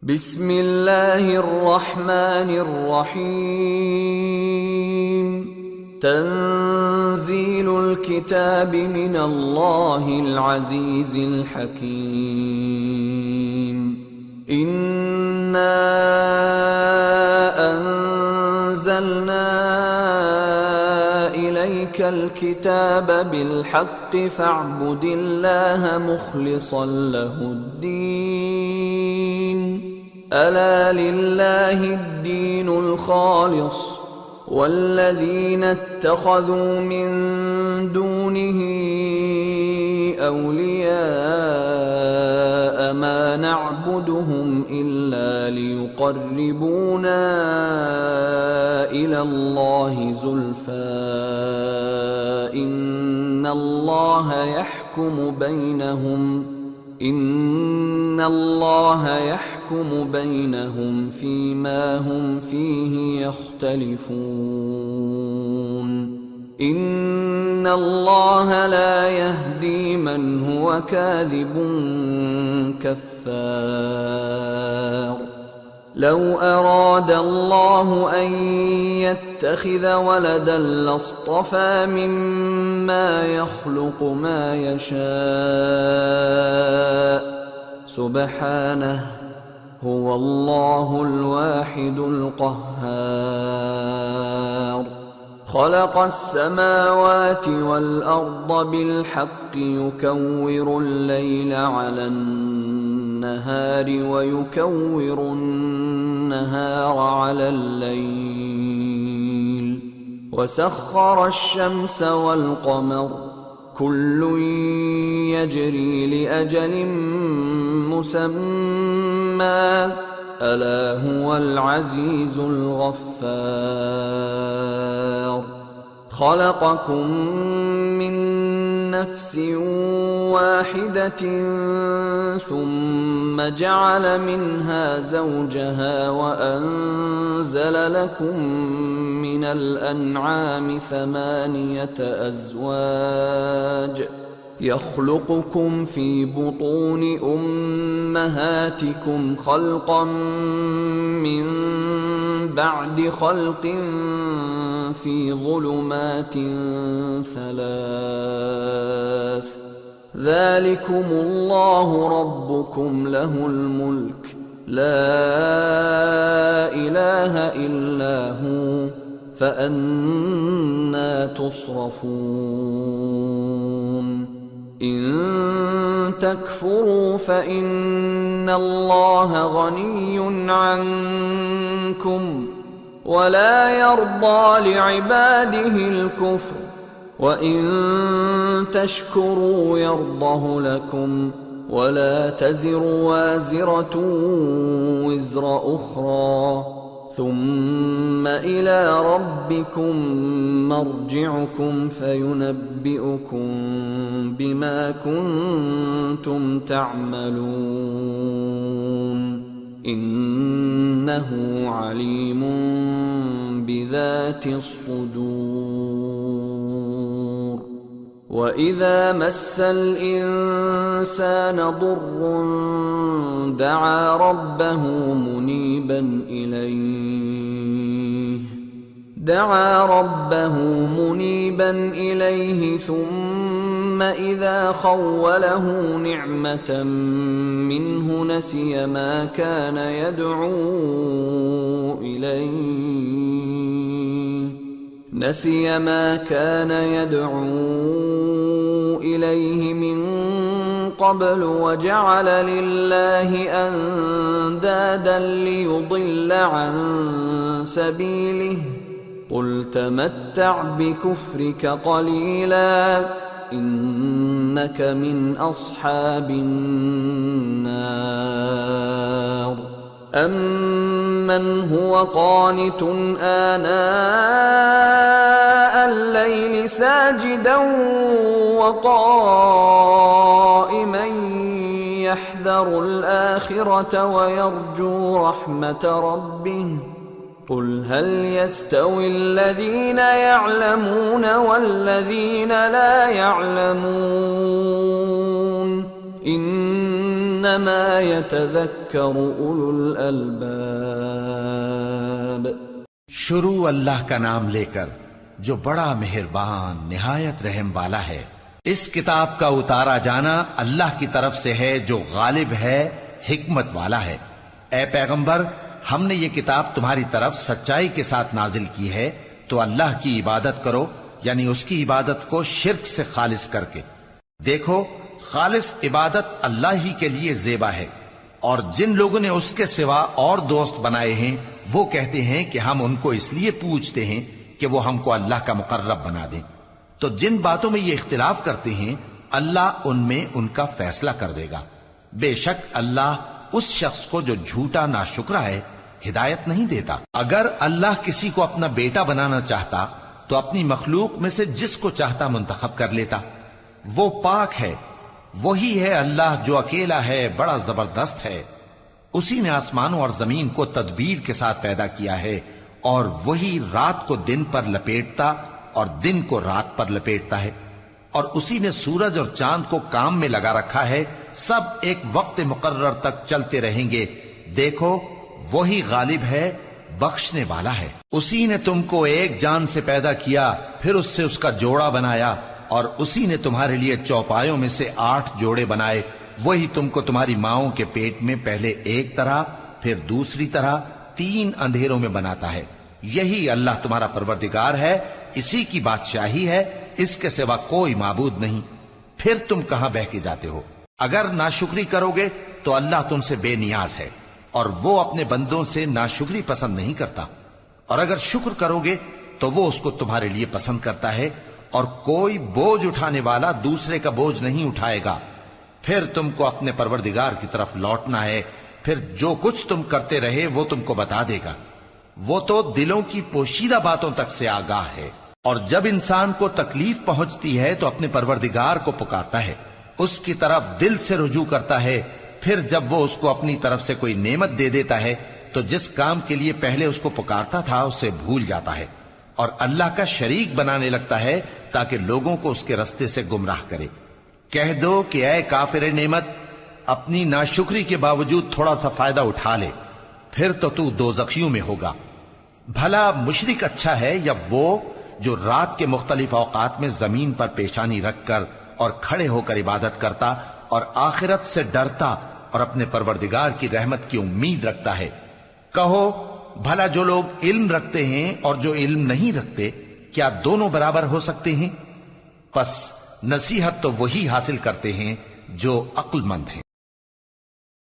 بسم الله الرحمن الرحيم. تنزيل الكتاب من الله العزيز الحكيم. إنا أنزلنا إليك الكتاب بالحق فاعبد الله مخلصا له الدين. ألا لله الدين الخالص والذين اتخذوا من دونه أولياء ما نعبدهم إلا ليقربونا إلى الله زلفى إن الله يحكم بينهم فيما هم فيه يختلفون. إن الله لا يهدي من هو كاذب كفار. لو أراد الله أن يتخذ ولدا لاصطفى مما يخلق ما يشاء سبحانه هو الله الواحد القهار. خلق السماوات والأرض بالحق يكور الليل على النهار ويكور النهار على الليل وسخر الشمس والقمر كل يجري لأجل مسمى ألا هو العزيز الغفار. خلقكم من نفس واحدة ثم جعل منها زوجها وأنزل لكم من الأنعام 8 أزواج يخلقكم في بطون أمهاتكم خلقا من بعد خلق في ظلمات 3 ذلكم الله ربكم له الملك لا إله إلا هو فأنى تصرفون. إن تكفروا فإن الله غني عنكم ولا يرضى لعباده الكفر وإن تشكروا يرضه لكم ولا تزر وازرة وزر أخرى ثم إلى ربكم مرجعكم فينبئكم بما كنتم تعملون إنه عليم بذات الصدور. وإذا مس الإنسان ضر دعا ربه منيبا إليه ثم إذا خوله نعمة منه نسي ما كان يدعو إليه من قبل وجعل لله أندادا ليضل عن سبيله قل تمتع بكفرك قليلا إنك من أصحاب النار. أمن هو قانت آناء الليل ساجدا وقائما يحذر الآخرة ويرجو رحمة ربه قل هل يستوي الذين يعلمون والذين لا يعلمون انما يتذكر اولو الالباب۔ شروع اللہ کا نام لے کر جو بڑا مہربان نہایت رحم والا ہے۔ اس کتاب کا اتارا جانا اللہ کی طرف سے ہے جو غالب ہے، حکمت والا ہے۔ اے پیغمبر، ہم نے یہ کتاب تمہاری طرف سچائی کے ساتھ نازل کی ہے، تو اللہ کی عبادت کرو، یعنی اس کی عبادت کو شرک سے خالص کر کے۔ دیکھو، خالص عبادت اللہ ہی کے لیے زیبا ہے، اور جن لوگوں نے اس کے سوا اور دوست بنائے ہیں وہ کہتے ہیں کہ ہم ان کو اس لیے پوچھتے ہیں کہ وہ ہم کو اللہ کا مقرب بنا دیں۔ تو جن باتوں میں یہ اختلاف کرتے ہیں اللہ ان میں ان کا فیصلہ کر دے گا۔ بے شک اللہ اس شخص کو جو جھوٹا ناشکرا ہے ہدایت نہیں دیتا۔ اگر اللہ کسی کو اپنا بیٹا بنانا چاہتا تو اپنی مخلوق میں سے جس کو چاہتا منتخب کر لیتا۔ وہ پاک ہے، وہی ہے اللہ جو اکیلا ہے، بڑا زبردست ہے۔ اسی نے آسمانوں اور زمین کو تدبیر کے ساتھ پیدا کیا ہے، اور وہی رات کو دن پر لپیٹتا اور دن کو رات پر لپیٹتا ہے، اور اسی نے سورج اور چاند کو کام میں لگا رکھا ہے، سب ایک وقت مقرر تک چلتے رہیں گے۔ دیکھو، وہی غالب ہے، بخشنے والا ہے۔ اسی نے تم کو ایک جان سے پیدا کیا، پھر اس سے اس کا جوڑا بنایا، اور اسی نے تمہارے لیے چوپایوں میں سے 8 جوڑے بنائے۔ وہی تم کو تمہاری ماؤں کے پیٹ میں پہلے ایک طرح، پھر دوسری طرح 3 اندھیروں میں بناتا ہے۔ یہی اللہ تمہارا پروردگار ہے، اسی کی بادشاہی ہے، اس کے سوا کوئی معبود نہیں۔ پھر تم کہاں بہہ کے جاتے ہو؟ اگر ناشکری کرو گے تو اللہ تم سے بے نیاز ہے، اور وہ اپنے بندوں سے ناشکری پسند نہیں کرتا، اور اگر شکر کرو گے تو وہ اس کو تمہارے لیے پسند کرتا ہے، اور کوئی بوجھ اٹھانے والا دوسرے کا بوجھ نہیں اٹھائے گا۔ پھر تم کو اپنے پروردگار کی طرف لوٹنا ہے، پھر جو کچھ تم کرتے رہے وہ تم کو بتا دے گا۔ وہ تو دلوں کی پوشیدہ باتوں تک سے آگاہ ہے۔ اور جب انسان کو تکلیف پہنچتی ہے تو اپنے پروردگار کو پکارتا ہے، اس کی طرف دل سے رجوع کرتا ہے، پھر جب وہ اس کو اپنی طرف سے کوئی نعمت دے دیتا ہے تو جس کام کے لیے پہلے اس کو پکارتا تھا اسے بھول جاتا ہے، اور اللہ کا شریک بنانے لگتا ہے تاکہ لوگوں کو اس کے رستے سے گمراہ کرے۔ کہہ دو کہ اے کافر نعمت، اپنی ناشکری کے باوجود تھوڑا سا فائدہ اٹھا لے، پھر تو دوزخیوں میں ہوگا۔ بھلا مشرک اچھا ہے یا وہ جو رات کے مختلف اوقات میں زمین پر پیشانی رکھ کر اور کھڑے ہو کر عبادت کرتا اور آخرت سے ڈرتا اور اپنے پروردگار کی رحمت کی امید رکھتا ہے۔ کہو، بھلا جو لوگ علم رکھتے ہیں اور جو علم نہیں رکھتے، کیا دونوں برابر ہو سکتے ہیں؟ پس نصیحت تو وہی حاصل کرتے ہیں جو عقل مند ہیں۔